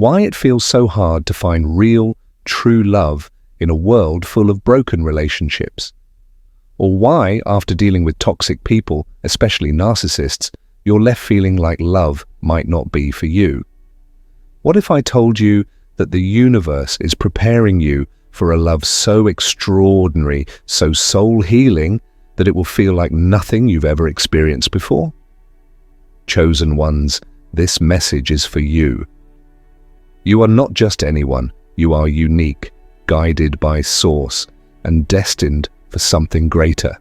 why it feels so hard to find real, true love in a world full of broken relationships. Or why, after dealing with toxic people, especially narcissists, you're left feeling like love might not be for you. What if I told you that the universe is preparing you for a love so extraordinary, so soul-healing, that it will feel like nothing you've ever experienced before? Chosen ones, this message is for you. You are not just anyone. You are unique, guided by Source, and destined for something greater.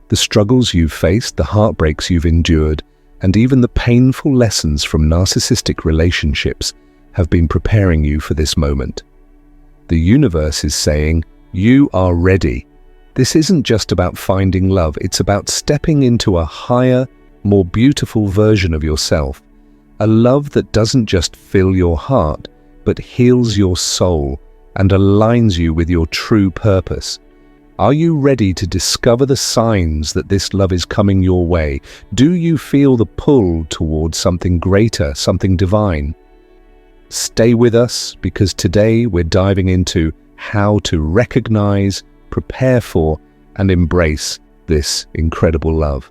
The struggles you've faced, the heartbreaks you've endured, and even the painful lessons from narcissistic relationships have been preparing you for this moment. The universe is saying, you are ready. This isn't just about finding love, it's about stepping into a higher, more beautiful version of yourself. A love that doesn't just fill your heart, but heals your soul and aligns you with your true purpose. Are you ready to discover the signs that this love is coming your way? Do you feel the pull towards something greater, something divine? Stay with us, because today we're diving into how to recognize, prepare for, and embrace this incredible love.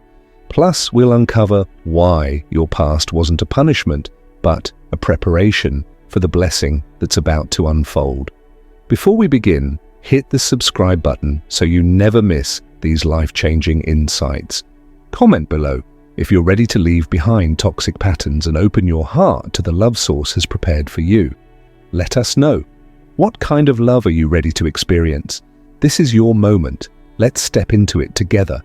Plus, we'll uncover why your past wasn't a punishment, but a preparation for the blessing that's about to unfold. Before we begin, hit the subscribe button so you never miss these life-changing insights. Comment below if you're ready to leave behind toxic patterns and open your heart to the love Source has prepared for you. Let us know. What kind of love are you ready to experience? This is your moment. Let's step into it together.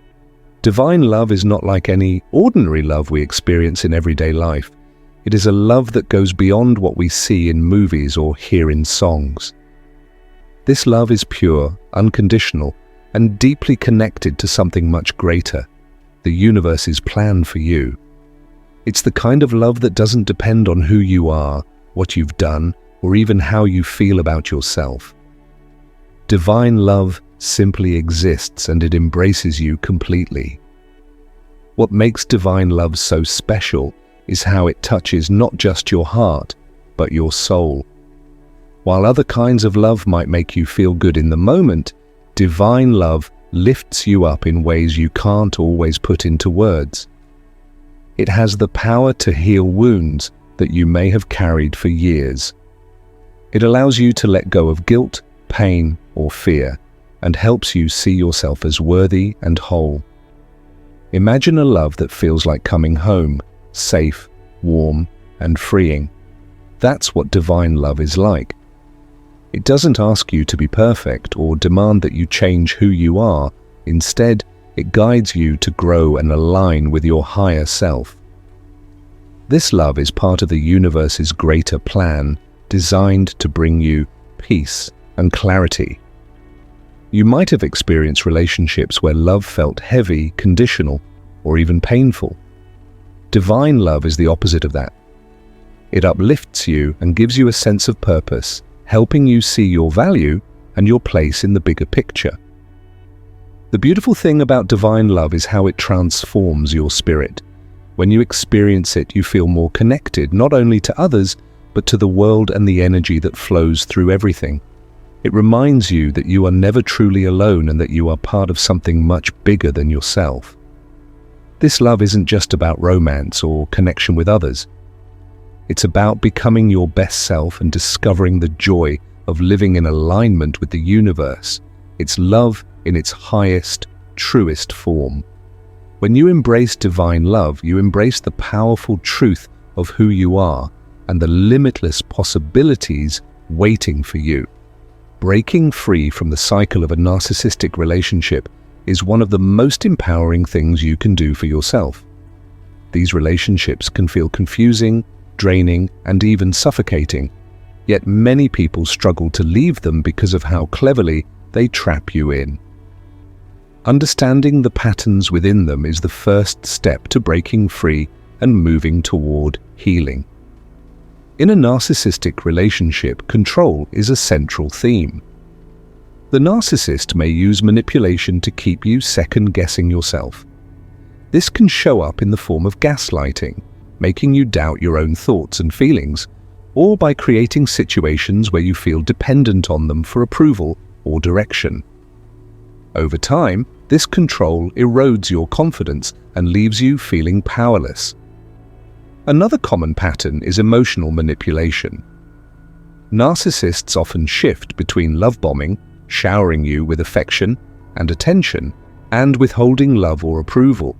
Divine love is not like any ordinary love we experience in everyday life. It is a love that goes beyond what we see in movies or hear in songs. This love is pure, unconditional, and deeply connected to something much greater, the universe's plan for you. It's the kind of love that doesn't depend on who you are, what you've done, or even how you feel about yourself. Divine love simply exists, and it embraces you completely. What makes divine love so special is how it touches not just your heart, but your soul. While other kinds of love might make you feel good in the moment, divine love lifts you up in ways you can't always put into words. It has the power to heal wounds that you may have carried for years. It allows you to let go of guilt, pain, or fear, and helps you see yourself as worthy and whole. Imagine a love that feels like coming home, safe, warm, and freeing. That's what divine love is like. It doesn't ask you to be perfect or demand that you change who you are. Instead, it guides you to grow and align with your higher self. This love is part of the universe's greater plan, designed to bring you peace and clarity. You might have experienced relationships where love felt heavy, conditional, or even painful. Divine love is the opposite of that. It uplifts you and gives you a sense of purpose, helping you see your value and your place in the bigger picture. The beautiful thing about divine love is how it transforms your spirit. When you experience it, you feel more connected, not only to others, but to the world and the energy that flows through everything. It reminds you that you are never truly alone and that you are part of something much bigger than yourself. This love isn't just about romance or connection with others. It's about becoming your best self and discovering the joy of living in alignment with the universe. It's love in its highest, truest form. When you embrace divine love, you embrace the powerful truth of who you are and the limitless possibilities waiting for you. Breaking free from the cycle of a narcissistic relationship is one of the most empowering things you can do for yourself. These relationships can feel confusing, draining, and even suffocating, yet many people struggle to leave them because of how cleverly they trap you in. Understanding the patterns within them is the first step to breaking free and moving toward healing. In a narcissistic relationship, control is a central theme. The narcissist may use manipulation to keep you second-guessing yourself. This can show up in the form of gaslighting, making you doubt your own thoughts and feelings, or by creating situations where you feel dependent on them for approval or direction. Over time, this control erodes your confidence and leaves you feeling powerless. Another common pattern is emotional manipulation. Narcissists often shift between love bombing, showering you with affection and attention, and withholding love or approval.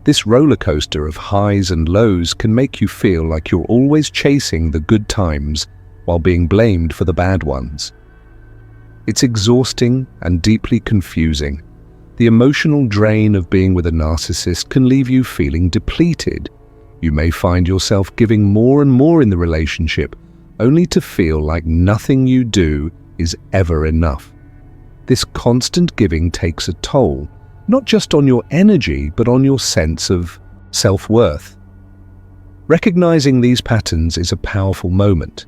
This roller coaster of highs and lows can make you feel like you're always chasing the good times while being blamed for the bad ones. It's exhausting and deeply confusing. The emotional drain of being with a narcissist can leave you feeling depleted. You may find yourself giving more and more in the relationship, only to feel like nothing you do is ever enough. This constant giving takes a toll, not just on your energy, but on your sense of self-worth. Recognizing these patterns is a powerful moment.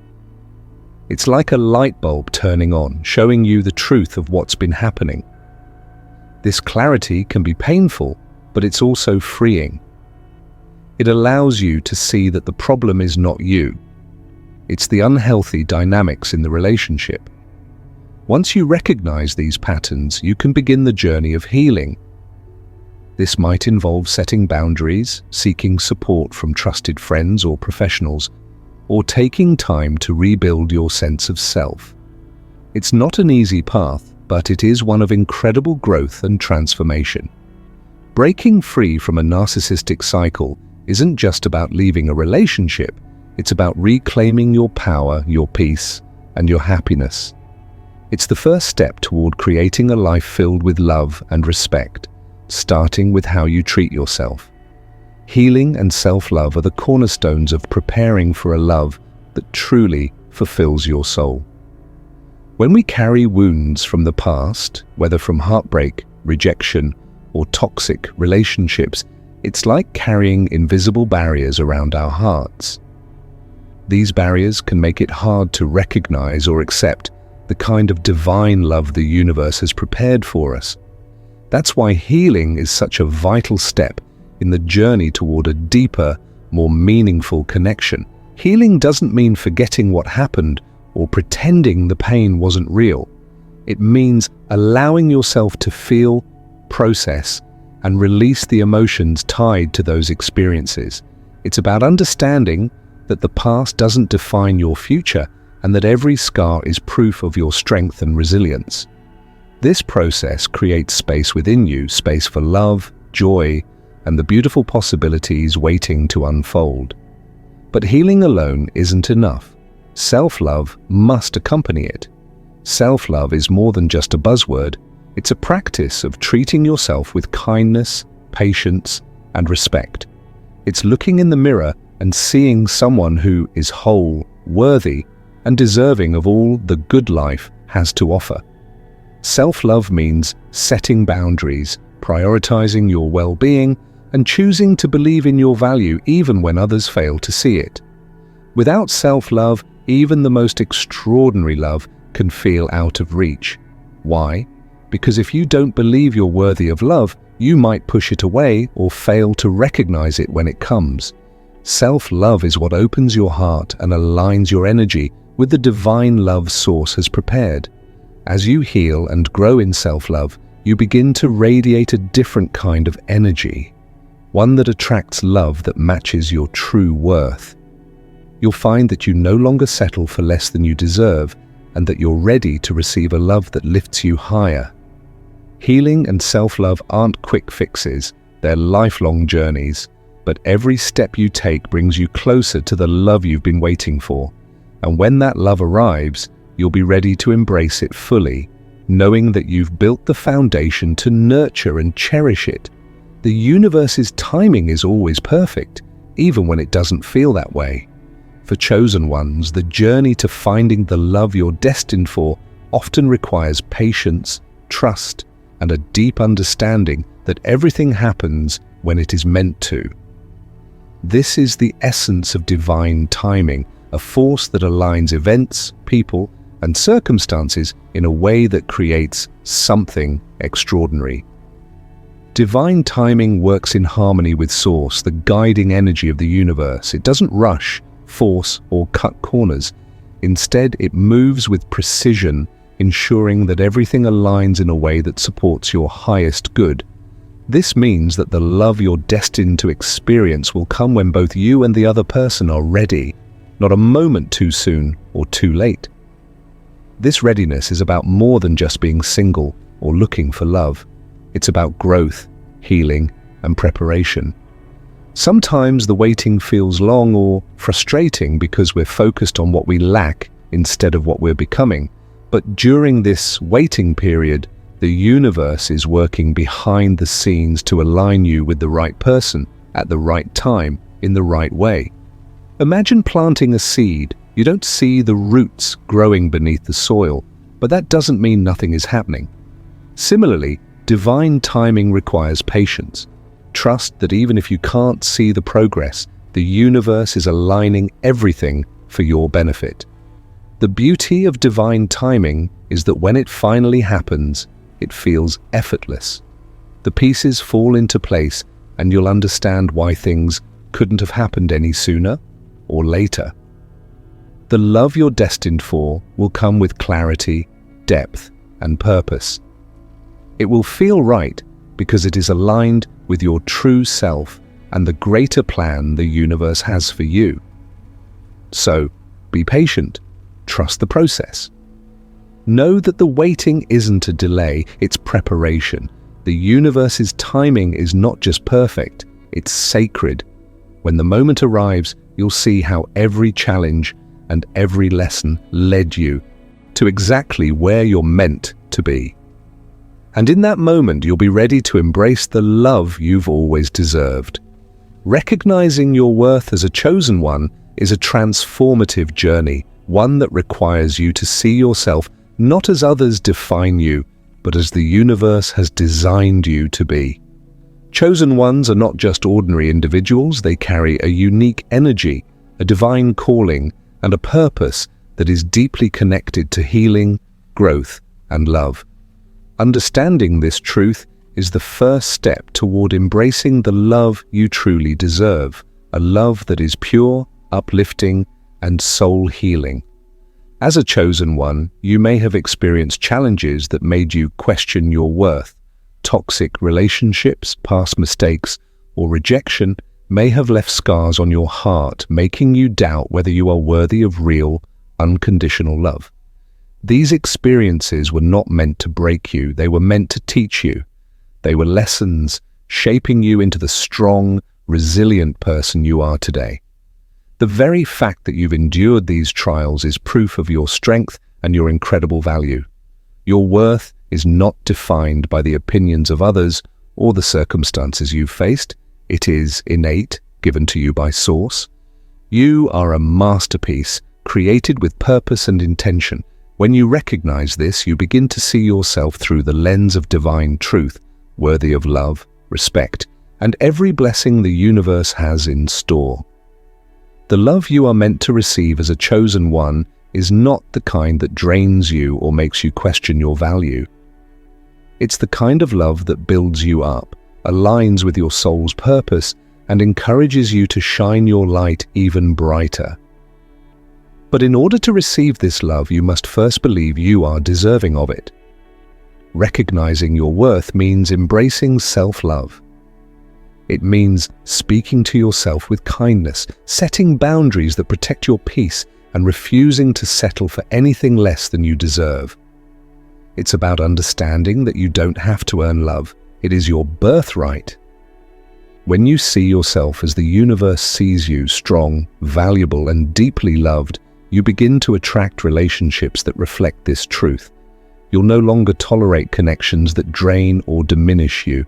It's like a light bulb turning on, showing you the truth of what's been happening. This clarity can be painful, but it's also freeing. It allows you to see that the problem is not you. It's the unhealthy dynamics in the relationship. Once you recognize these patterns, you can begin the journey of healing. This might involve setting boundaries, seeking support from trusted friends or professionals, or taking time to rebuild your sense of self. It's not an easy path, but it is one of incredible growth and transformation. Breaking free from a narcissistic cycle isn't just about leaving a relationship, it's about reclaiming your power, your peace, and your happiness. It's the first step toward creating a life filled with love and respect, starting with how you treat yourself. Healing and self-love are the cornerstones of preparing for a love that truly fulfills your soul. When we carry wounds from the past, whether from heartbreak, rejection, or toxic relationships, it's like carrying invisible barriers around our hearts. These barriers can make it hard to recognize or accept the kind of divine love the universe has prepared for us. That's why healing is such a vital step in the journey toward a deeper, more meaningful connection. Healing doesn't mean forgetting what happened or pretending the pain wasn't real. It means allowing yourself to feel, process, and release the emotions tied to those experiences. It's about understanding that the past doesn't define your future and that every scar is proof of your strength and resilience. This process creates space within you, space for love, joy, and the beautiful possibilities waiting to unfold. But healing alone isn't enough. Self-love must accompany it. Self-love is more than just a buzzword. It's a practice of treating yourself with kindness, patience, and respect. It's looking in the mirror and seeing someone who is whole, worthy, and deserving of all the good life has to offer. Self-love means setting boundaries, prioritizing your well-being, and choosing to believe in your value even when others fail to see it. Without self-love, even the most extraordinary love can feel out of reach. Why? Because if you don't believe you're worthy of love, you might push it away or fail to recognize it when it comes. Self-love is what opens your heart and aligns your energy with the divine love source has prepared. As you heal and grow in self-love, you begin to radiate a different kind of energy, one that attracts love that matches your true worth. You'll find that you no longer settle for less than you deserve, and that you're ready to receive a love that lifts you higher. Healing and self-love aren't quick fixes, they're lifelong journeys, but every step you take brings you closer to the love you've been waiting for. And when that love arrives, you'll be ready to embrace it fully, knowing that you've built the foundation to nurture and cherish it. The universe's timing is always perfect, even when it doesn't feel that way. For chosen ones, the journey to finding the love you're destined for often requires patience, trust, and a deep understanding that everything happens when it is meant to. This is the essence of divine timing, a force that aligns events, people, and circumstances in a way that creates something extraordinary. Divine timing works in harmony with Source, the guiding energy of the universe. It doesn't rush, force, or cut corners. Instead, it moves with precision, ensuring that everything aligns in a way that supports your highest good. This means that the love you're destined to experience will come when both you and the other person are ready, not a moment too soon or too late. This readiness is about more than just being single or looking for love. It's about growth, healing, and preparation. Sometimes the waiting feels long or frustrating because we're focused on what we lack instead of what we're becoming. But during this waiting period, the universe is working behind the scenes to align you with the right person at the right time in the right way. Imagine planting a seed. You don't see the roots growing beneath the soil, but that doesn't mean nothing is happening. Similarly, divine timing requires patience. Trust that even if you can't see the progress, the universe is aligning everything for your benefit. The beauty of divine timing is that when it finally happens, it feels effortless. The pieces fall into place and you'll understand why things couldn't have happened any sooner or later. The love you're destined for will come with clarity, depth, and purpose. It will feel right because it is aligned with your true self and the greater plan the universe has for you. So, be patient. Trust the process. Know that the waiting isn't a delay, it's preparation. The universe's timing is not just perfect, it's sacred. When the moment arrives, you'll see how every challenge and every lesson led you to exactly where you're meant to be. And in that moment, you'll be ready to embrace the love you've always deserved. Recognizing your worth as a chosen one is a transformative journey, one that requires you to see yourself not as others define you, but as the universe has designed you to be. Chosen ones are not just ordinary individuals, they carry a unique energy, a divine calling, and a purpose that is deeply connected to healing, growth, and love. Understanding this truth is the first step toward embracing the love you truly deserve, a love that is pure, uplifting, and soul-healing. As a chosen one, you may have experienced challenges that made you question your worth. Toxic relationships, past mistakes, or rejection may have left scars on your heart, making you doubt whether you are worthy of real, unconditional love. These experiences were not meant to break you, they were meant to teach you. They were lessons, shaping you into the strong, resilient person you are today. The very fact that you've endured these trials is proof of your strength and your incredible value. Your worth is not defined by the opinions of others or the circumstances you've faced. It is innate, given to you by Source. You are a masterpiece, created with purpose and intention. When you recognize this, you begin to see yourself through the lens of divine truth, worthy of love, respect, and every blessing the universe has in store. The love you are meant to receive as a chosen one is not the kind that drains you or makes you question your value. It's the kind of love that builds you up, aligns with your soul's purpose, and encourages you to shine your light even brighter. But in order to receive this love, you must first believe you are deserving of it. Recognizing your worth means embracing self-love. It means speaking to yourself with kindness, setting boundaries that protect your peace, and refusing to settle for anything less than you deserve. It's about understanding that you don't have to earn love. It is your birthright. When you see yourself as the universe sees you, strong, valuable, and deeply loved, you begin to attract relationships that reflect this truth. You'll no longer tolerate connections that drain or diminish you.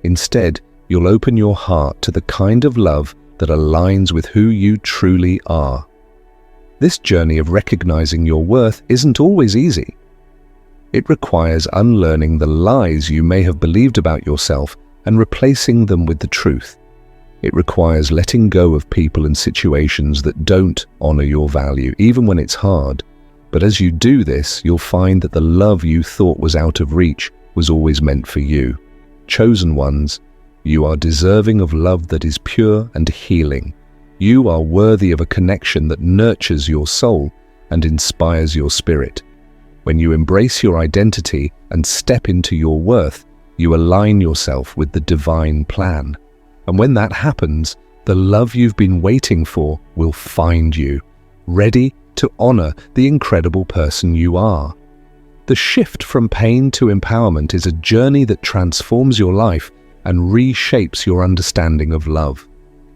Instead, you'll open your heart to the kind of love that aligns with who you truly are. This journey of recognizing your worth isn't always easy. It requires unlearning the lies you may have believed about yourself and replacing them with the truth. It requires letting go of people and situations that don't honor your value, even when it's hard. But as you do this, you'll find that the love you thought was out of reach was always meant for you. Chosen ones, you are deserving of love that is pure and healing. You are worthy of a connection that nurtures your soul and inspires your spirit. When you embrace your identity and step into your worth, you align yourself with the divine plan. And when that happens, the love you've been waiting for will find you, ready to honor the incredible person you are. The shift from pain to empowerment is a journey that transforms your life and reshapes your understanding of love.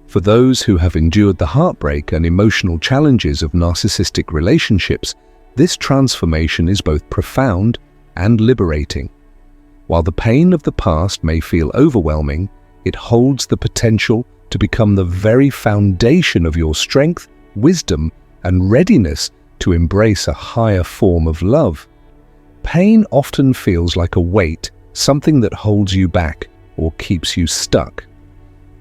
For those who have endured the heartbreak and emotional challenges of narcissistic relationships, this transformation is both profound and liberating. While the pain of the past may feel overwhelming, it holds the potential to become the very foundation of your strength, wisdom, and readiness to embrace a higher form of love. Pain often feels like a weight, something that holds you back or keeps you stuck.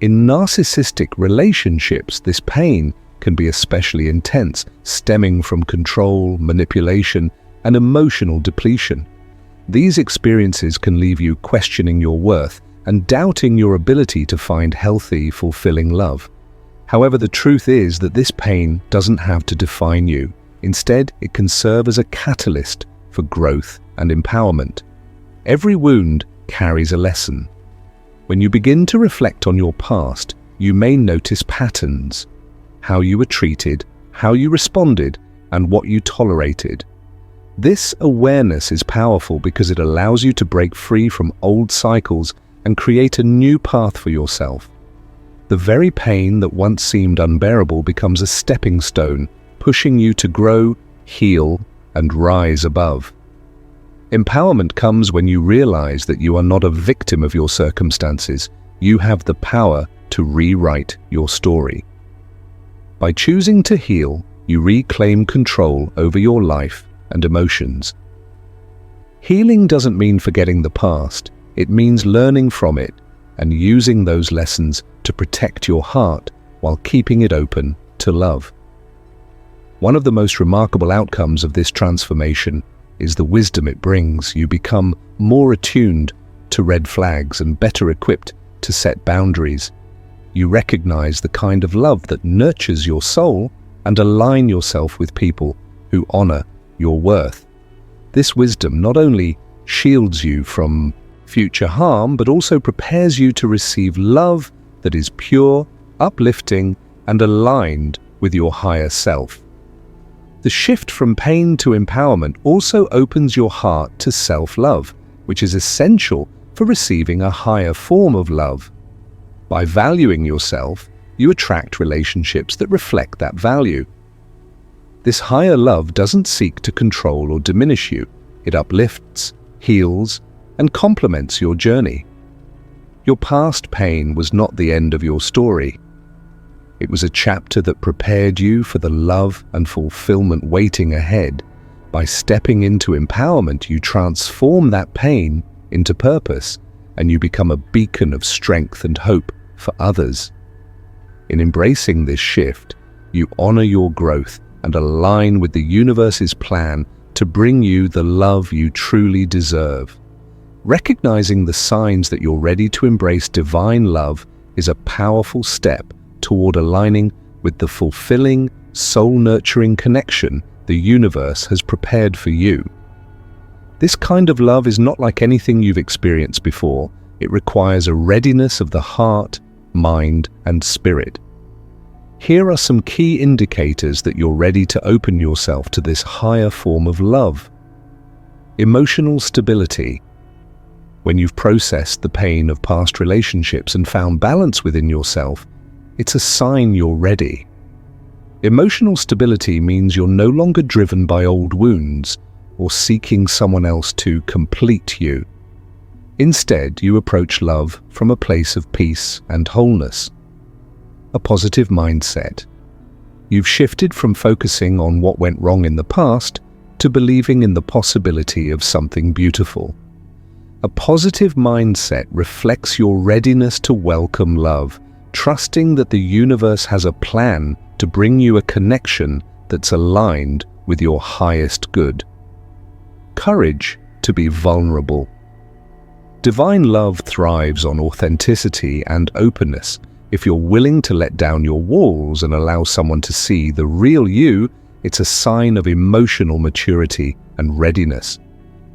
In narcissistic relationships, this pain can be especially intense, stemming from control, manipulation, and emotional depletion. These experiences can leave you questioning your worth and doubting your ability to find healthy, fulfilling love. However, the truth is that this pain doesn't have to define you. Instead, it can serve as a catalyst for growth and empowerment. Every wound carries a lesson. When you begin to reflect on your past, you may notice patterns: how you were treated, how you responded, and what you tolerated. This awareness is powerful because it allows you to break free from old cycles and create a new path for yourself. The very pain that once seemed unbearable becomes a stepping stone, pushing you to grow, heal, and rise above. Empowerment comes when you realize that you are not a victim of your circumstances. You have the power to rewrite your story. By choosing to heal, you reclaim control over your life and emotions. Healing doesn't mean forgetting the past. It means learning from it and using those lessons to protect your heart while keeping it open to love. One of the most remarkable outcomes of this transformation is the wisdom it brings. You become more attuned to red flags and better equipped to set boundaries. You recognize the kind of love that nurtures your soul and align yourself with people who honor your worth. This wisdom not only shields you from future harm, but also prepares you to receive love that is pure, uplifting, and aligned with your higher self. The shift from pain to empowerment also opens your heart to self-love, which is essential for receiving a higher form of love. By valuing yourself, you attract relationships that reflect that value. This higher love doesn't seek to control or diminish you. It uplifts, heals, and complements your journey. Your past pain was not the end of your story. It was a chapter that prepared you for the love and fulfillment waiting ahead. By stepping into empowerment, you transform that pain into purpose, and you become a beacon of strength and hope for others. In embracing this shift, you honor your growth and align with the universe's plan to bring you the love you truly deserve. Recognizing the signs that you're ready to embrace divine love is a powerful step toward aligning with the fulfilling, soul-nurturing connection the universe has prepared for you. This kind of love is not like anything you've experienced before. It requires a readiness of the heart, mind, and spirit. Here are some key indicators that you're ready to open yourself to this higher form of love. Emotional stability. When you've processed the pain of past relationships and found balance within yourself, it's a sign you're ready. Emotional stability means you're no longer driven by old wounds or seeking someone else to complete you. Instead, you approach love from a place of peace and wholeness. A positive mindset. You've shifted from focusing on what went wrong in the past to believing in the possibility of something beautiful. A positive mindset reflects your readiness to welcome love, trusting that the universe has a plan to bring you a connection that's aligned with your highest good. Courage to be vulnerable. Divine love thrives on authenticity and openness. If you're willing to let down your walls and allow someone to see the real you, it's a sign of emotional maturity and readiness.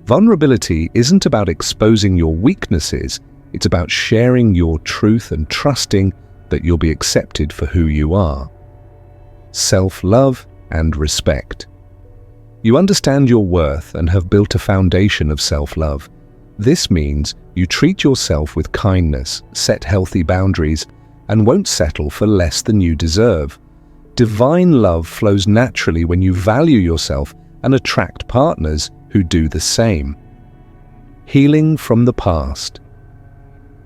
Vulnerability isn't about exposing your weaknesses, it's about sharing your truth and trusting that you'll be accepted for who you are. Self-love and respect. You understand your worth and have built a foundation of self-love. This means you treat yourself with kindness, set healthy boundaries, and won't settle for less than you deserve. Divine love flows naturally when you value yourself and attract partners who do the same. Healing from the past.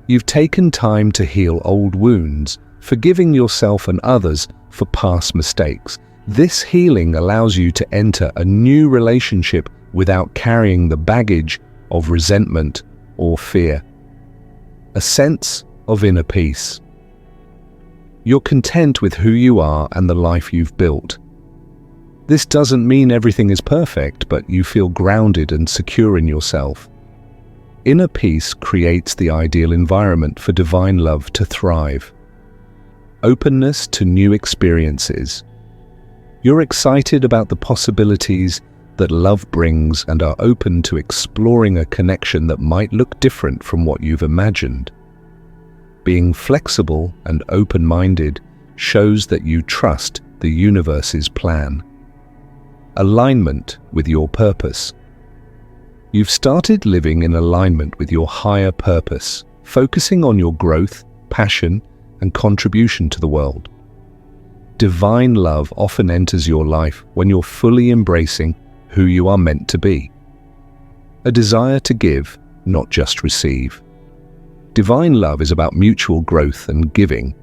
You've taken time to heal old wounds, forgiving yourself and others for past mistakes. This healing allows you to enter a new relationship without carrying the baggage of resentment or fear. A sense of inner peace. You're content with who you are and the life you've built. This doesn't mean everything is perfect, but you feel grounded and secure in yourself. Inner peace creates the ideal environment for divine love to thrive. Openness to new experiences. You're excited about the possibilities that love brings and are open to exploring a connection that might look different from what you've imagined. Being flexible and open-minded shows that you trust the universe's plan. Alignment with your purpose. You've started living in alignment with your higher purpose, focusing on your growth, passion, and contribution to the world. Divine love often enters your life when you're fully embracing who you are meant to be. A desire to give, not just receive. Divine love is about mutual growth and giving.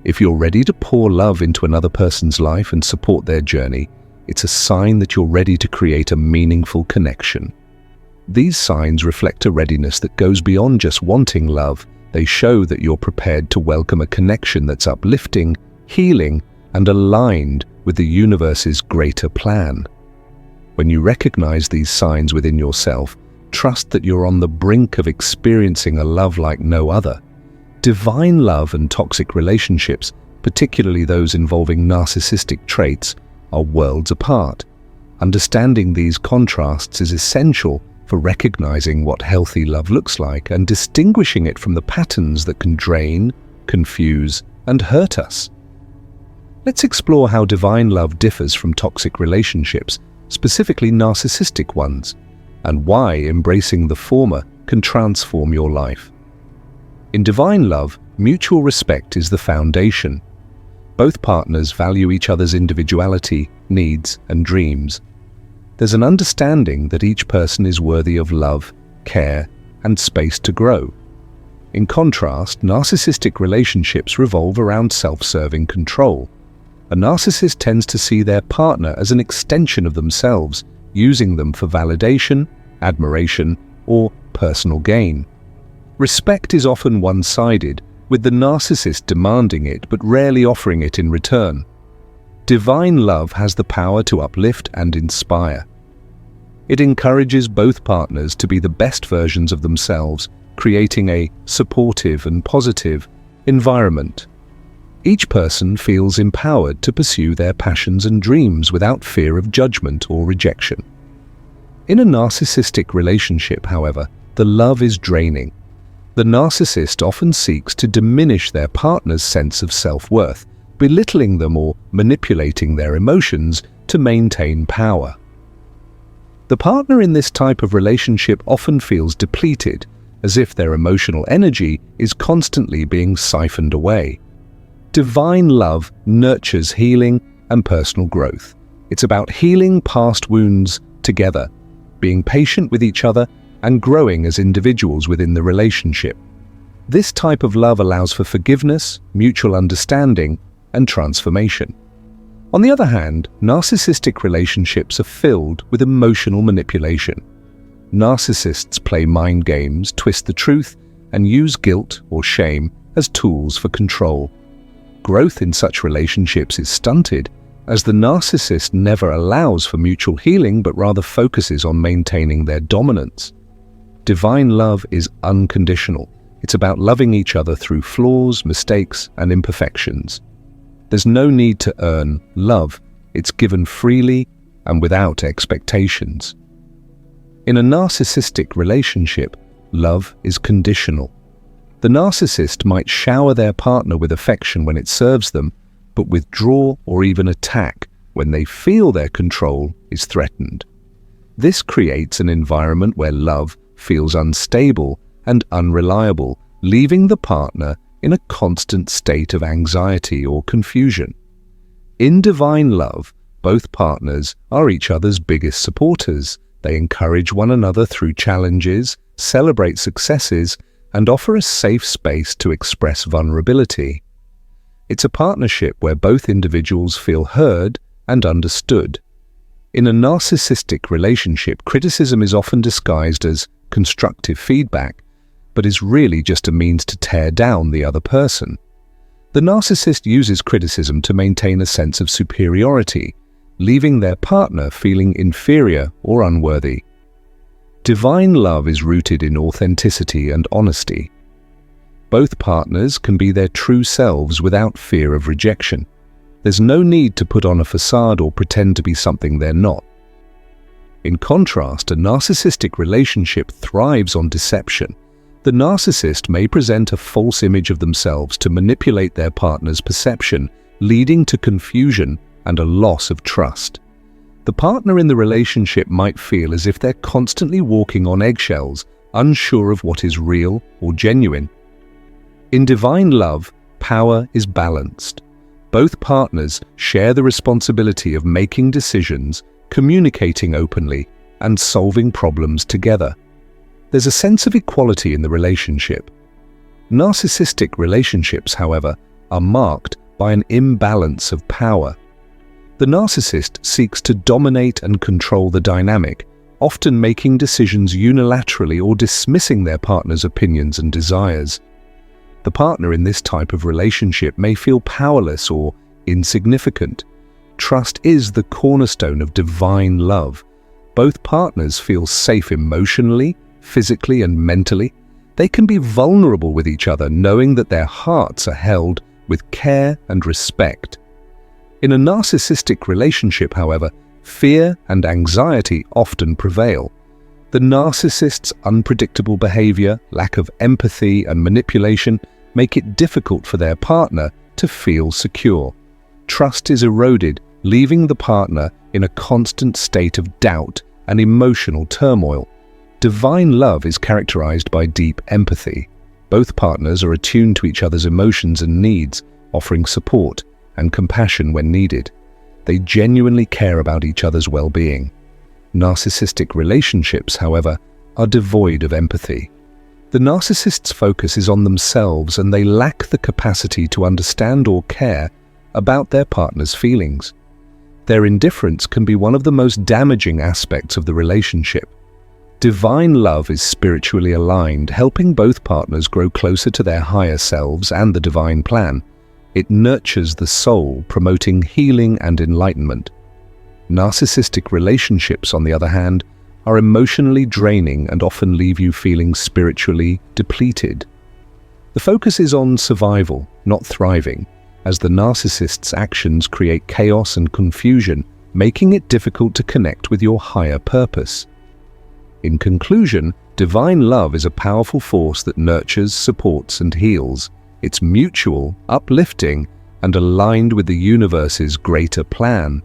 If you're ready to pour love into another person's life and support their journey, it's a sign that you're ready to create a meaningful connection. These signs reflect a readiness that goes beyond just wanting love. They show that you're prepared to welcome a connection that's uplifting, healing, and aligned with the universe's greater plan. When you recognize these signs within yourself, trust that you're on the brink of experiencing a love like no other. Divine love and toxic relationships, particularly those involving narcissistic traits, are worlds apart. Understanding these contrasts is essential for recognizing what healthy love looks like and distinguishing it from the patterns that can drain, confuse, and hurt us. Let's explore how divine love differs from toxic relationships, specifically narcissistic ones, and why embracing the former can transform your life. In divine love, mutual respect is the foundation. Both partners value each other's individuality, needs, and dreams. There's an understanding that each person is worthy of love, care, and space to grow. In contrast, narcissistic relationships revolve around self-serving control. A narcissist tends to see their partner as an extension of themselves, using them for validation, admiration, or personal gain. Respect is often one-sided, with the narcissist demanding it but rarely offering it in return. Divine love has the power to uplift and inspire. It encourages both partners to be the best versions of themselves, creating a supportive and positive environment. Each person feels empowered to pursue their passions and dreams without fear of judgment or rejection. In a narcissistic relationship, however, the love is draining. The narcissist often seeks to diminish their partner's sense of self-worth, belittling them or manipulating their emotions to maintain power. The partner in this type of relationship often feels depleted, as if their emotional energy is constantly being siphoned away. Divine love nurtures healing and personal growth. It's about healing past wounds together, being patient with each other, and growing as individuals within the relationship. This type of love allows for forgiveness, mutual understanding, and transformation. On the other hand, narcissistic relationships are filled with emotional manipulation. Narcissists play mind games, twist the truth, and use guilt or shame as tools for control. Growth in such relationships is stunted, as the narcissist never allows for mutual healing but rather focuses on maintaining their dominance. Divine love is unconditional. It's about loving each other through flaws, mistakes, and imperfections. There's no need to earn love. It's given freely and without expectations. In a narcissistic relationship, love is conditional. The narcissist might shower their partner with affection when it serves them, but withdraw or even attack when they feel their control is threatened. This creates an environment where love feels unstable and unreliable, leaving the partner in a constant state of anxiety or confusion. In divine love, both partners are each other's biggest supporters. They encourage one another through challenges, celebrate successes, and offer a safe space to express vulnerability. It's a partnership where both individuals feel heard and understood. In a narcissistic relationship, criticism is often disguised as constructive feedback, but is really just a means to tear down the other person. The narcissist uses criticism to maintain a sense of superiority, leaving their partner feeling inferior or unworthy. Divine love is rooted in authenticity and honesty. Both partners can be their true selves without fear of rejection. There's no need to put on a facade or pretend to be something they're not. In contrast, a narcissistic relationship thrives on deception. The narcissist may present a false image of themselves to manipulate their partner's perception, leading to confusion and a loss of trust. The partner in the relationship might feel as if they're constantly walking on eggshells, unsure of what is real or genuine. In divine love, power is balanced. Both partners share the responsibility of making decisions, communicating openly, and solving problems together. There's a sense of equality in the relationship. Narcissistic relationships, however, are marked by an imbalance of power. The narcissist seeks to dominate and control the dynamic, often making decisions unilaterally or dismissing their partner's opinions and desires. The partner in this type of relationship may feel powerless or insignificant. Trust is the cornerstone of divine love. Both partners feel safe emotionally, physically, and mentally. They can be vulnerable with each other, knowing that their hearts are held with care and respect. In a narcissistic relationship, however, fear and anxiety often prevail. The narcissist's unpredictable behavior, lack of empathy, and manipulation make it difficult for their partner to feel secure. Trust is eroded, leaving the partner in a constant state of doubt and emotional turmoil. Divine love is characterized by deep empathy. Both partners are attuned to each other's emotions and needs, offering support and compassion when needed. They genuinely care about each other's well-being. Narcissistic relationships, however, are devoid of empathy. The narcissist's focus is on themselves, and they lack the capacity to understand or care about their partner's feelings. Their indifference can be one of the most damaging aspects of the relationship. Divine love is spiritually aligned, helping both partners grow closer to their higher selves and the divine plan. It nurtures the soul, promoting healing and enlightenment. Narcissistic relationships, on the other hand, are emotionally draining and often leave you feeling spiritually depleted. The focus is on survival, not thriving, as the narcissist's actions create chaos and confusion, making it difficult to connect with your higher purpose. In conclusion, divine love is a powerful force that nurtures, supports, and heals. It's mutual, uplifting, and aligned with the universe's greater plan.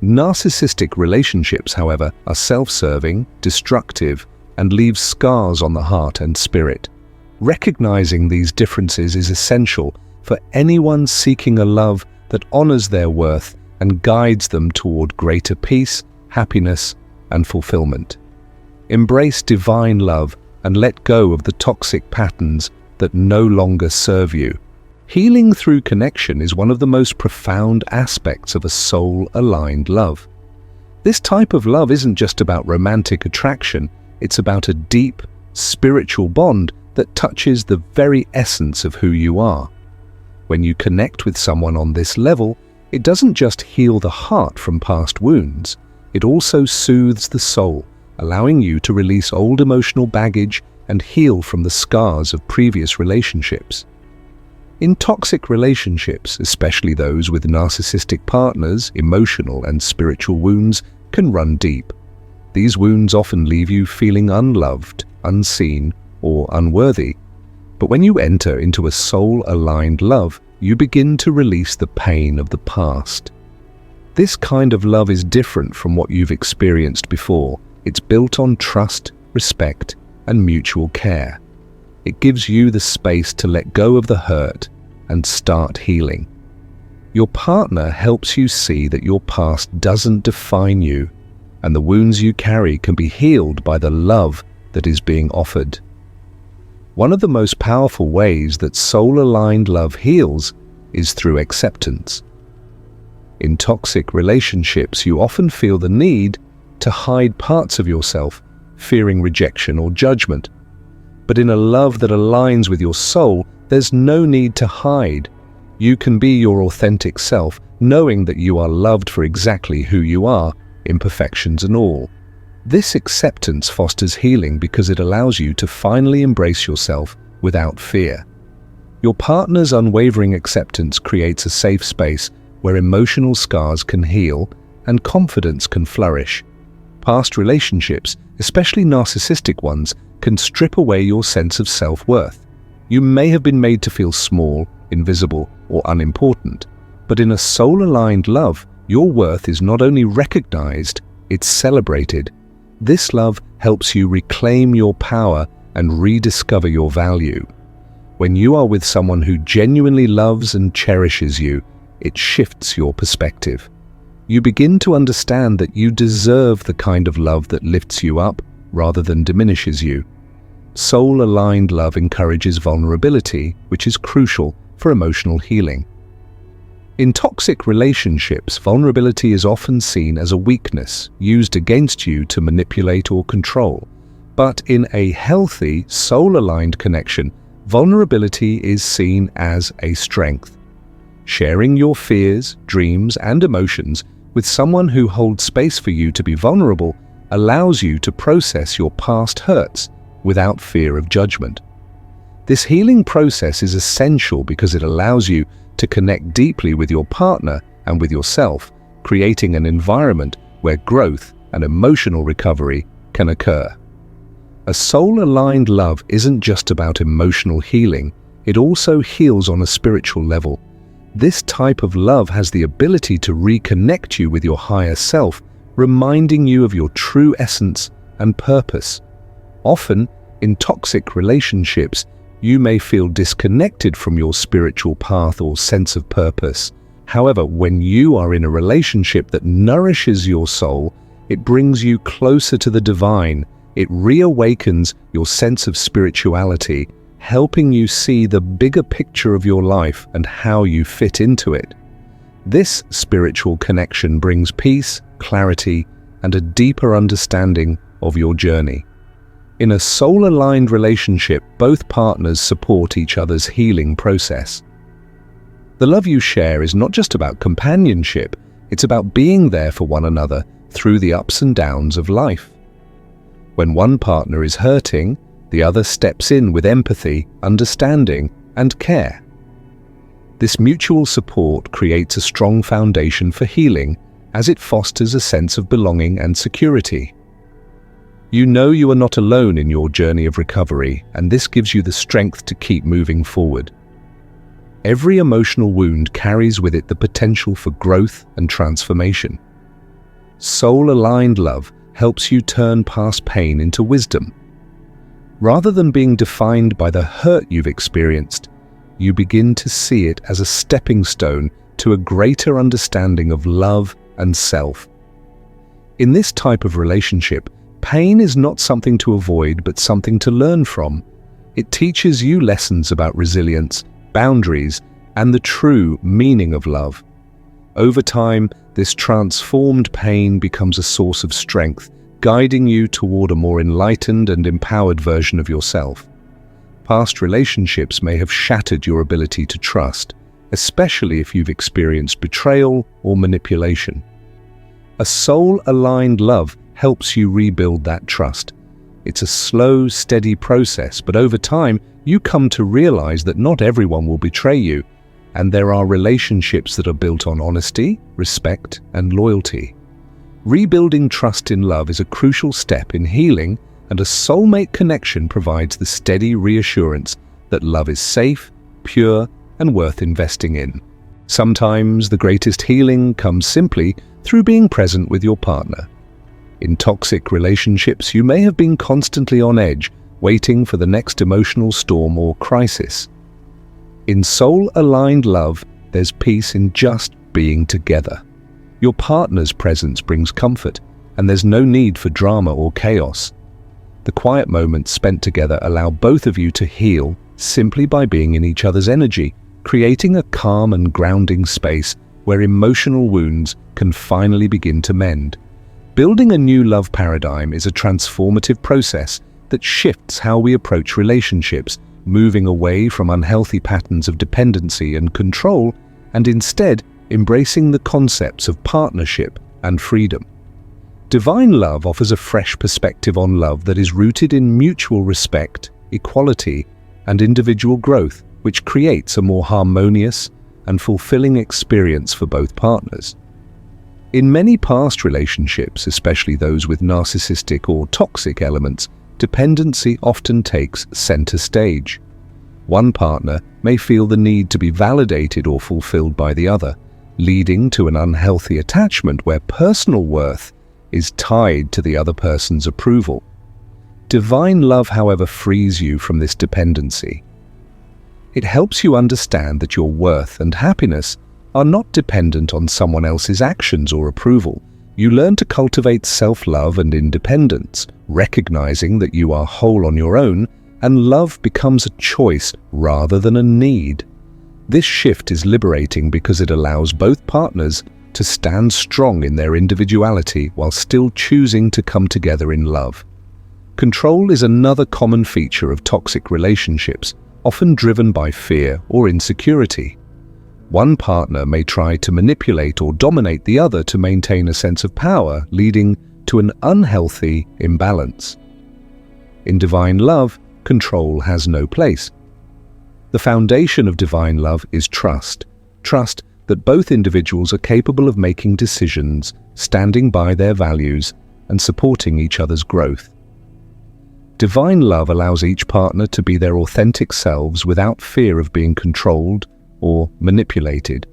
Narcissistic relationships, however, are self-serving, destructive, and leave scars on the heart and spirit. Recognizing these differences is essential for anyone seeking a love that honors their worth and guides them toward greater peace, happiness, and fulfillment. Embrace divine love and let go of the toxic patterns that no longer serve you. Healing through connection is one of the most profound aspects of a soul-aligned love. This type of love isn't just about romantic attraction, it's about a deep, spiritual bond that touches the very essence of who you are. When you connect with someone on this level, it doesn't just heal the heart from past wounds, it also soothes the soul, allowing you to release old emotional baggage and heal from the scars of previous relationships. In toxic relationships, especially those with narcissistic partners, emotional and spiritual wounds can run deep. These wounds often leave you feeling unloved, unseen, or unworthy. But when you enter into a soul-aligned love, you begin to release the pain of the past. This kind of love is different from what you've experienced before. It's built on trust, respect, and mutual care. It gives you the space to let go of the hurt and start healing. Your partner helps you see that your past doesn't define you, and the wounds you carry can be healed by the love that is being offered. One of the most powerful ways that soul-aligned love heals is through acceptance. In toxic relationships, you often feel the need to hide parts of yourself, fearing rejection or judgment. But in a love that aligns with your soul, there's no need to hide. You can be your authentic self, knowing that you are loved for exactly who you are, imperfections and all. This acceptance fosters healing because it allows you to finally embrace yourself without fear. Your partner's unwavering acceptance creates a safe space where emotional scars can heal and confidence can flourish. Past relationships, especially narcissistic ones, can strip away your sense of self-worth. You may have been made to feel small, invisible, or unimportant, but in a soul-aligned love, your worth is not only recognized, it's celebrated. This love helps you reclaim your power and rediscover your value. When you are with someone who genuinely loves and cherishes you, it shifts your perspective. You begin to understand that you deserve the kind of love that lifts you up rather than diminishes you. Soul-aligned love encourages vulnerability, which is crucial for emotional healing. In toxic relationships, vulnerability is often seen as a weakness used against you to manipulate or control. But in a healthy, soul-aligned connection, vulnerability is seen as a strength. Sharing your fears, dreams, and emotions with someone who holds space for you to be vulnerable allows you to process your past hurts without fear of judgment. This healing process is essential because it allows you to connect deeply with your partner and with yourself, creating an environment where growth and emotional recovery can occur. A soul-aligned love isn't just about emotional healing, it also heals on a spiritual level. This type of love has the ability to reconnect you with your higher self, reminding you of your true essence and purpose. Often, in toxic relationships, you may feel disconnected from your spiritual path or sense of purpose. However, when you are in a relationship that nourishes your soul, it brings you closer to the divine. It reawakens your sense of spirituality, helping you see the bigger picture of your life and how you fit into it. This spiritual connection brings peace, clarity, and a deeper understanding of your journey. In a soul-aligned relationship, both partners support each other's healing process. The love you share is not just about companionship, it's about being there for one another through the ups and downs of life. When one partner is hurting, the other steps in with empathy, understanding, and care. This mutual support creates a strong foundation for healing as it fosters a sense of belonging and security. You know you are not alone in your journey of recovery, and this gives you the strength to keep moving forward. Every emotional wound carries with it the potential for growth and transformation. Soul-aligned love helps you turn past pain into wisdom. Rather than being defined by the hurt you've experienced, you begin to see it as a stepping stone to a greater understanding of love and self. In this type of relationship, pain is not something to avoid but something to learn from. It teaches you lessons about resilience, boundaries, and the true meaning of love. Over time, this transformed pain becomes a source of strength, guiding you toward a more enlightened and empowered version of yourself. Past relationships may have shattered your ability to trust, especially if you've experienced betrayal or manipulation. A soul-aligned love helps you rebuild that trust. It's a slow, steady process, but over time, you come to realize that not everyone will betray you, and there are relationships that are built on honesty, respect, and loyalty. Rebuilding trust in love is a crucial step in healing, and a soulmate connection provides the steady reassurance that love is safe, pure, and worth investing in. Sometimes the greatest healing comes simply through being present with your partner. In toxic relationships, you may have been constantly on edge, waiting for the next emotional storm or crisis. In soul-aligned love, there's peace in just being together. Your partner's presence brings comfort, and there's no need for drama or chaos. The quiet moments spent together allow both of you to heal simply by being in each other's energy, creating a calm and grounding space where emotional wounds can finally begin to mend. Building a new love paradigm is a transformative process that shifts how we approach relationships, moving away from unhealthy patterns of dependency and control, and instead embracing the concepts of partnership and freedom. Divine love offers a fresh perspective on love that is rooted in mutual respect, equality, and individual growth, which creates a more harmonious and fulfilling experience for both partners. In many past relationships, especially those with narcissistic or toxic elements, dependency often takes center stage. One partner may feel the need to be validated or fulfilled by the other, leading to an unhealthy attachment where personal worth is tied to the other person's approval. Divine love, however, frees you from this dependency. It helps you understand that your worth and happiness are not dependent on someone else's actions or approval. You learn to cultivate self-love and independence, recognizing that you are whole on your own, and love becomes a choice rather than a need. This shift is liberating because it allows both partners to stand strong in their individuality while still choosing to come together in love. Control is another common feature of toxic relationships, often driven by fear or insecurity. One partner may try to manipulate or dominate the other to maintain a sense of power, leading to an unhealthy imbalance. In divine love, control has no place. The foundation of divine love is trust. Trust that both individuals are capable of making decisions, standing by their values, and supporting each other's growth. Divine love allows each partner to be their authentic selves without fear of being controlled or manipulated.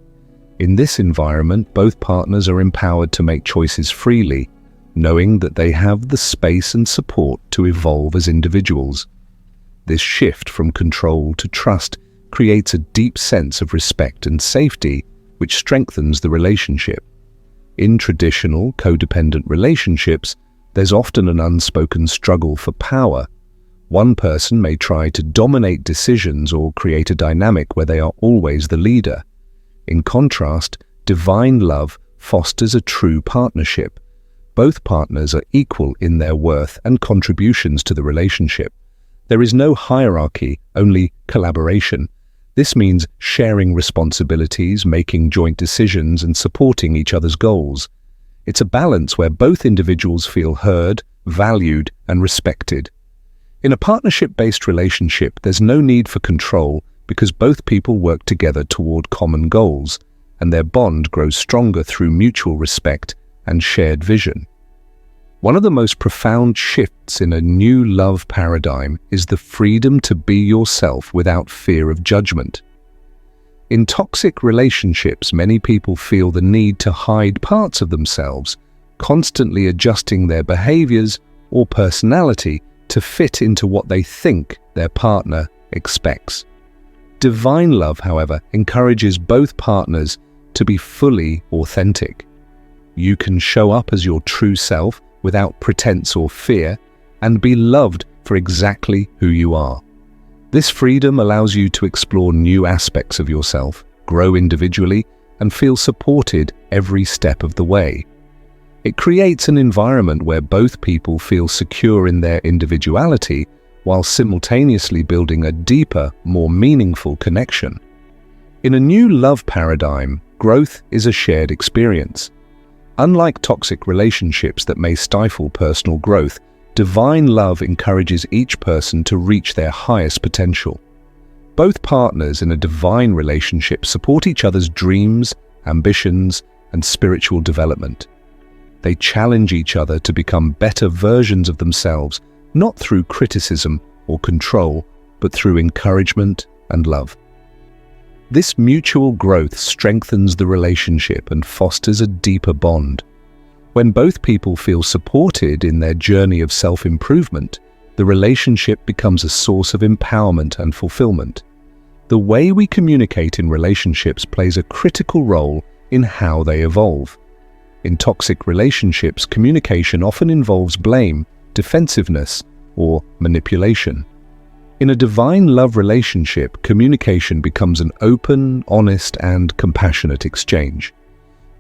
In this environment, both partners are empowered to make choices freely, knowing that they have the space and support to evolve as individuals. This shift from control to trust creates a deep sense of respect and safety, which strengthens the relationship. In traditional, codependent relationships, there's often an unspoken struggle for power. One person may try to dominate decisions or create a dynamic where they are always the leader. In contrast, divine love fosters a true partnership. Both partners are equal in their worth and contributions to the relationship. There is no hierarchy, only collaboration. This means sharing responsibilities, making joint decisions, and supporting each other's goals. It's a balance where both individuals feel heard, valued, and respected. In a partnership-based relationship, there's no need for control because both people work together toward common goals, and their bond grows stronger through mutual respect and shared vision. One of the most profound shifts in a new love paradigm is the freedom to be yourself without fear of judgment. In toxic relationships, many people feel the need to hide parts of themselves, constantly adjusting their behaviors or personality to fit into what they think their partner expects. Divine love, however, encourages both partners to be fully authentic. You can show up as your true self without pretense or fear, and be loved for exactly who you are. This freedom allows you to explore new aspects of yourself, grow individually, and feel supported every step of the way. It creates an environment where both people feel secure in their individuality while simultaneously building a deeper, more meaningful connection. In a new love paradigm, growth is a shared experience. Unlike toxic relationships that may stifle personal growth, Divine love encourages each person to reach their highest potential. Both partners in a divine relationship support each other's dreams, ambitions, and spiritual development. They challenge each other to become better versions of themselves, not through criticism or control, but through encouragement and love. This mutual growth strengthens the relationship and fosters a deeper bond. When both people feel supported in their journey of self-improvement, the relationship becomes a source of empowerment and fulfillment. The way we communicate in relationships plays a critical role in how they evolve. In toxic relationships, communication often involves blame, defensiveness, or manipulation. In a divine love relationship, communication becomes an open, honest, and compassionate exchange.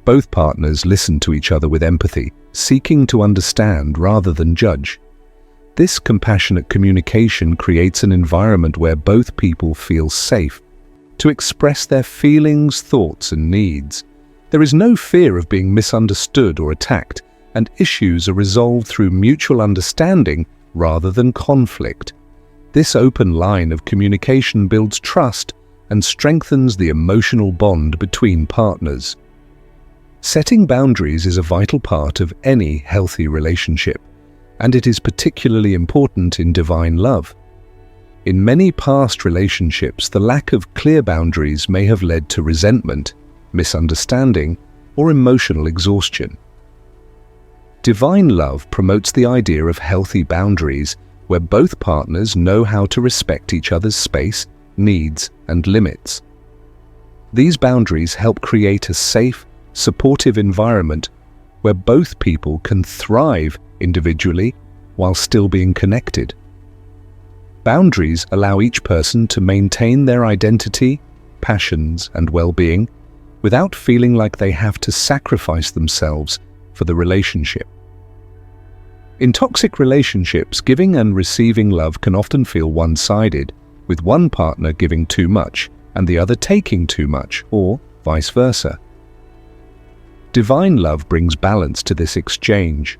Both partners listen to each other with empathy, seeking to understand rather than judge. This compassionate communication creates an environment where both people feel safe to express their feelings, thoughts, and needs. There is no fear of being misunderstood or attacked, and issues are resolved through mutual understanding rather than conflict. This open line of communication builds trust and strengthens the emotional bond between partners. Setting boundaries is a vital part of any healthy relationship, and it is particularly important in divine love. In many past relationships, the lack of clear boundaries may have led to resentment, misunderstanding, or emotional exhaustion. Divine love promotes the idea of healthy boundaries where both partners know how to respect each other's space, needs, and limits. These boundaries help create a safe, supportive environment where both people can thrive individually while still being connected. Boundaries allow each person to maintain their identity, passions, and well-being without feeling like they have to sacrifice themselves for the relationship. In toxic relationships, giving and receiving love can often feel one-sided, with one partner giving too much and the other taking too much, or vice versa. Divine love brings balance to this exchange.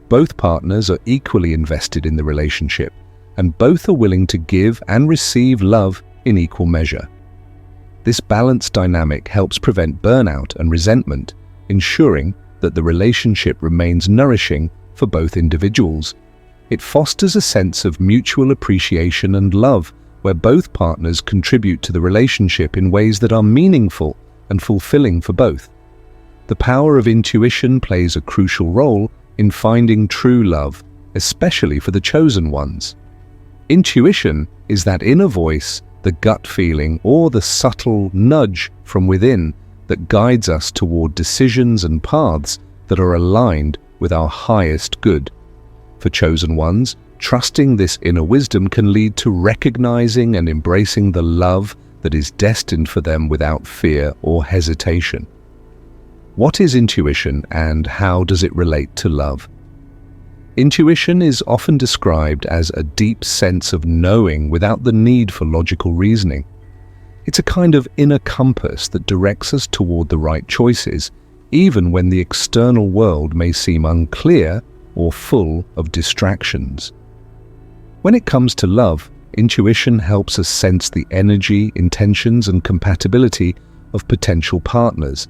Both partners are equally invested in the relationship, and both are willing to give and receive love in equal measure. This balanced dynamic helps prevent burnout and resentment, ensuring that the relationship remains nourishing for both individuals. It fosters a sense of mutual appreciation and love, where both partners contribute to the relationship in ways that are meaningful and fulfilling for both. The power of intuition plays a crucial role in finding true love, especially for the chosen ones. Intuition is that inner voice, the gut feeling, or the subtle nudge from within that guides us toward decisions and paths that are aligned with our highest good. For chosen ones, trusting this inner wisdom can lead to recognizing and embracing the love that is destined for them without fear or hesitation. What is intuition, and how does it relate to love? Intuition is often described as a deep sense of knowing without the need for logical reasoning. It's a kind of inner compass that directs us toward the right choices, even when the external world may seem unclear or full of distractions. When it comes to love, intuition helps us sense the energy, intentions, and compatibility of potential partners.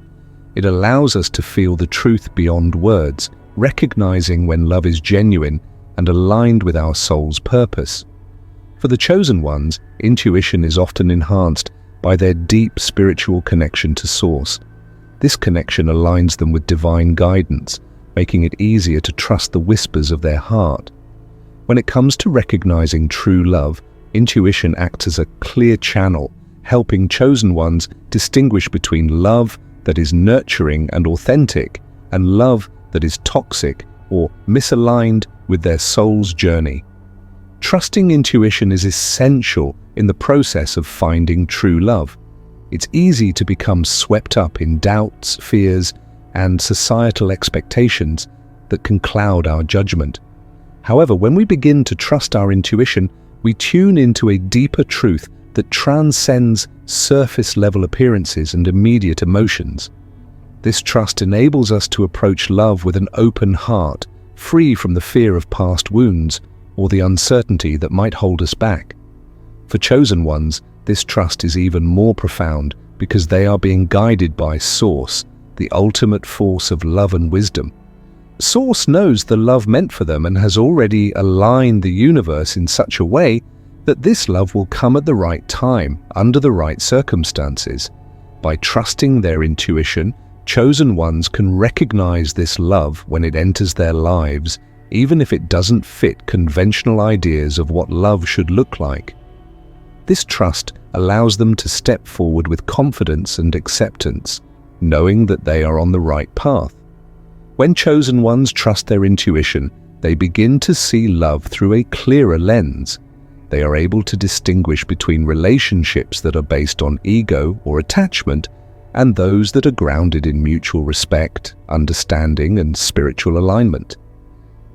It allows us to feel the truth beyond words, recognizing when love is genuine and aligned with our soul's purpose. For the chosen ones, intuition is often enhanced by their deep spiritual connection to Source. This connection aligns them with divine guidance, making it easier to trust the whispers of their heart. When it comes to recognizing true love, intuition acts as a clear channel, helping chosen ones distinguish between love that is nurturing and authentic and love that is toxic or misaligned with their soul's journey. Trusting intuition is essential in the process of finding true love. It's easy to become swept up in doubts, fears, and societal expectations that can cloud our judgment. However, when we begin to trust our intuition, we tune into a deeper truth that transcends surface-level appearances and immediate emotions. This trust enables us to approach love with an open heart, free from the fear of past wounds or the uncertainty that might hold us back. For chosen ones, this trust is even more profound because they are being guided by Source, the ultimate force of love and wisdom. Source knows the love meant for them and has already aligned the universe in such a way that this love will come at the right time, under the right circumstances. By trusting their intuition, chosen ones can recognize this love when it enters their lives, even if it doesn't fit conventional ideas of what love should look like. This trust allows them to step forward with confidence and acceptance, knowing that they are on the right path. When chosen ones trust their intuition, they begin to see love through a clearer lens. They are able to distinguish between relationships that are based on ego or attachment and those that are grounded in mutual respect, understanding, and spiritual alignment.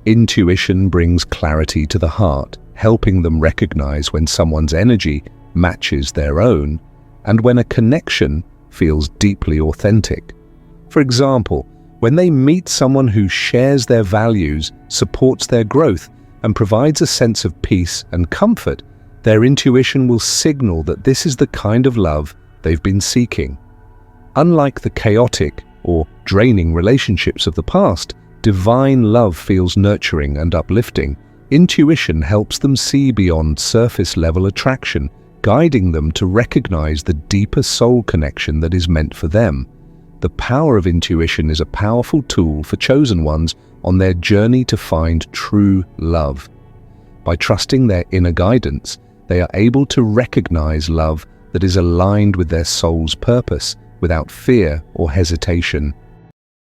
Intuition brings clarity to the heart, helping them recognize when someone's energy matches their own and when a connection feels deeply authentic. For example, when they meet someone who shares their values, supports their growth, and provides a sense of peace and comfort, their intuition will signal that this is the kind of love they've been seeking. Unlike the chaotic or draining relationships of the past, divine love feels nurturing and uplifting. Intuition helps them see beyond surface-level attraction, guiding them to recognize the deeper soul connection that is meant for them. The power of intuition is a powerful tool for chosen ones on their journey to find true love. By trusting their inner guidance, they are able to recognize love that is aligned with their soul's purpose without fear or hesitation.